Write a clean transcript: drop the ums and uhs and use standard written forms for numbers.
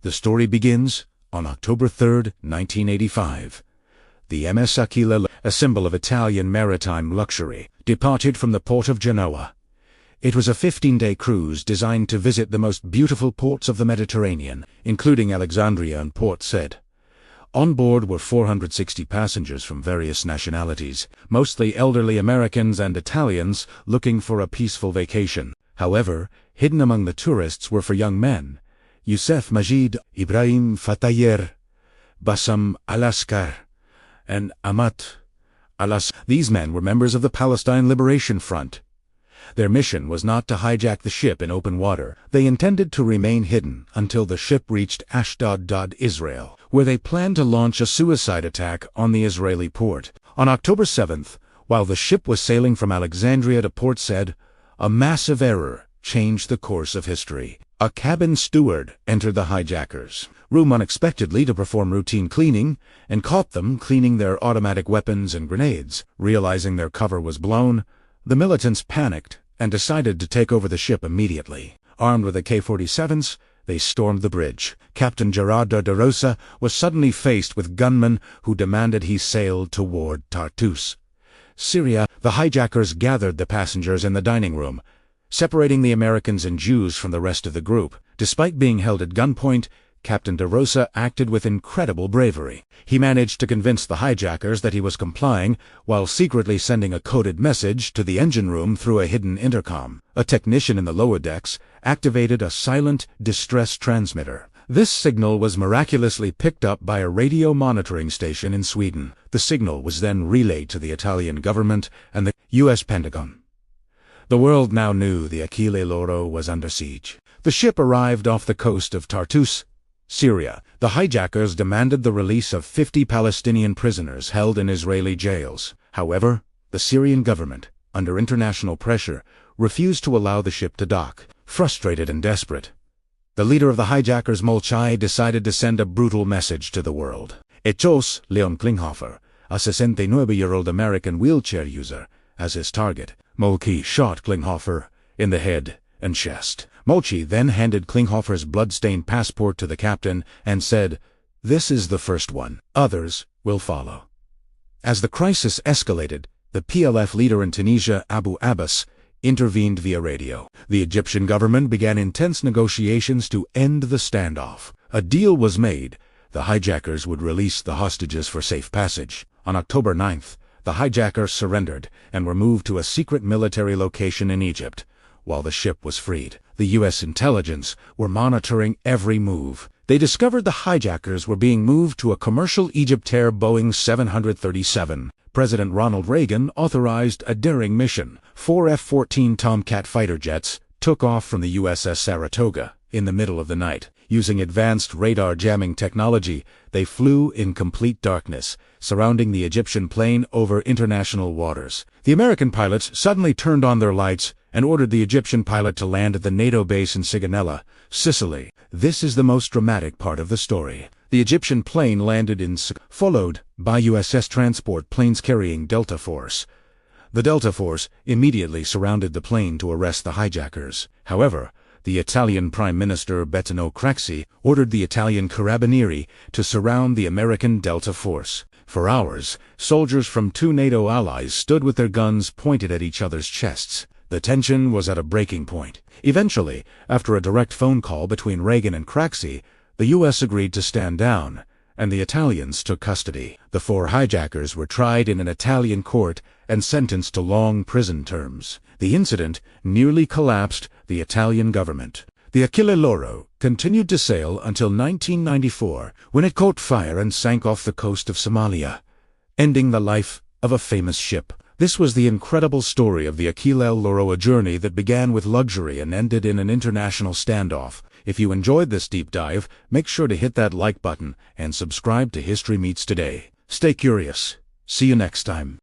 The story begins on October 3, 1985. The MS Aquila, a symbol of Italian maritime luxury, departed from the port of Genoa. It was a 15-day cruise designed to visit the most beautiful ports of the Mediterranean, including Alexandria and Port Said. On board were 460 passengers from various nationalities, mostly elderly Americans and Italians looking for a peaceful vacation. However, hidden among the tourists were for young men: Youssef Majid, Ibrahim Fatayer, Bassam al-Askar, and Amat al-As. These men were members of the Palestine Liberation Front. Their mission was not to hijack the ship in open water. They intended to remain hidden until the ship reached Ashdod, Israel, where they planned to launch a suicide attack on the Israeli port. On October 7th, while the ship was sailing from Alexandria to Port Said, a massive error changed the course of history. A cabin steward entered the hijackers' room unexpectedly to perform routine cleaning and caught them cleaning their automatic weapons and grenades. Realizing their cover was blown, the militants panicked and decided to take over the ship immediately. Armed with AK-47s, they stormed the bridge. Captain Gerardo de Rosa was suddenly faced with gunmen who demanded he sail toward Tartus, Syria. The hijackers gathered the passengers in the dining room, separating the Americans and Jews from the rest of the group. Despite being held at gunpoint, Captain de Rosa acted with incredible bravery. He managed to convince the hijackers that he was complying while secretly sending a coded message to the engine room through a hidden intercom. A technician in the lower decks activated a silent distress transmitter. This signal was miraculously picked up by a radio monitoring station in Sweden. The signal was then relayed to the Italian government and the U.S. Pentagon. The world now knew the Achille Lauro was under siege. The ship arrived off the coast of Tartus, Syria. The hijackers demanded the release of 50 Palestinian prisoners held in Israeli jails. However, the Syrian government, under international pressure, refused to allow the ship to dock. Frustrated and desperate, the leader of the hijackers, Molchy, decided to send a brutal message to the world. It chose Leon Klinghoffer, a 69-year-old American wheelchair user, as his target. Molchy shot Klinghoffer in the head and chest. Molchy then handed Klinghoffer's blood-stained passport to the captain and said, "This is the first one. Others will follow." As the crisis escalated, the PLF leader in Tunisia, Abu Abbas, intervened via radio. The Egyptian government began intense negotiations to end the standoff. A deal was made. The hijackers would release the hostages for safe passage. On October 9th, the hijackers surrendered and were moved to a secret military location in Egypt. While the ship was freed, the U.S. intelligence were monitoring every move. They discovered the hijackers were being moved to a commercial Egyptair Boeing 737. President Ronald Reagan authorized a daring mission. 4 F-14 Tomcat fighter jets took off from the USS Saratoga in the middle of the night. Using advanced radar jamming technology, they flew in complete darkness, surrounding the Egyptian plane over international waters. The American pilots suddenly turned on their lights and ordered the Egyptian pilot to land at the NATO base in Sigonella, Sicily. This is the most dramatic part of the story. The Egyptian plane landed in followed by USS transport planes carrying Delta Force. The Delta Force immediately surrounded the plane to arrest the hijackers. However, the Italian Prime Minister Bettino Craxi ordered the Italian Carabinieri to surround the American Delta Force. For hours, soldiers from 2 NATO allies stood with their guns pointed at each other's chests. The tension was at a breaking point. Eventually, after a direct phone call between Reagan and Craxi, the U.S. agreed to stand down, and the Italians took custody. The 4 hijackers were tried in an Italian court and sentenced to long prison terms. The incident nearly collapsed the Italian government. The Achille Lauro continued to sail until 1994, when it caught fire and sank off the coast of Somalia, ending the life of a famous ship. This was the incredible story of the Achille Lauro, a journey that began with luxury and ended in an international standoff. If you enjoyed this deep dive, make sure to hit that like button and subscribe to History Meets Today. Stay curious. See you next time.